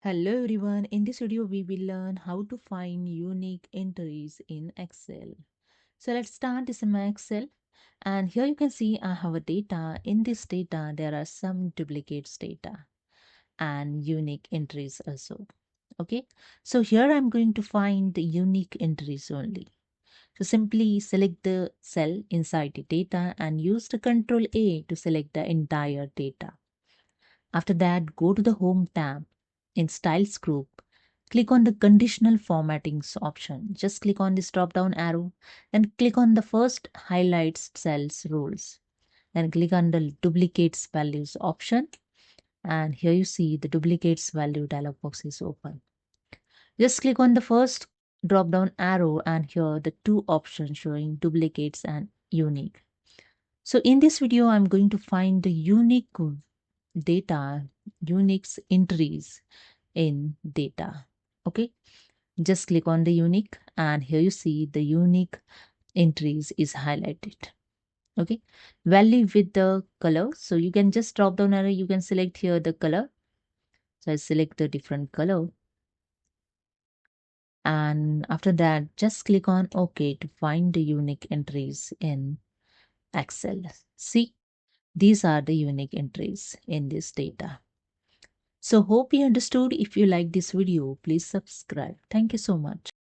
Hello everyone, in this video we will learn how to find unique entries in Excel. So let's start this in my Excel, and here you can see I have a data. In this data there are some duplicates data and unique entries also. Okay, so here I'm going to find the unique entries only. So simply select the cell inside the data and use the Control A to select the entire data. After that, go to the Home tab. In Styles group, click on the Conditional Formattings option. Just click on this drop down arrow and click on the first Highlights Cells rules. Then click on the Duplicates Values option. And here you see the Duplicates Value dialog box is open. Just click on the first drop down arrow and here the two options showing duplicates and unique. So in this video, I'm going to find the unique data, unique entries in data. Okay, just click on the unique and here you see the unique entries is highlighted. Okay, value with the color. So you can just drop down arrow, you can select here the color. So I select the different color. And after that, just click on OK to find the unique entries in Excel. See, these are the unique entries in this data. So hope you understood. If you like this video, please subscribe. Thank you so much.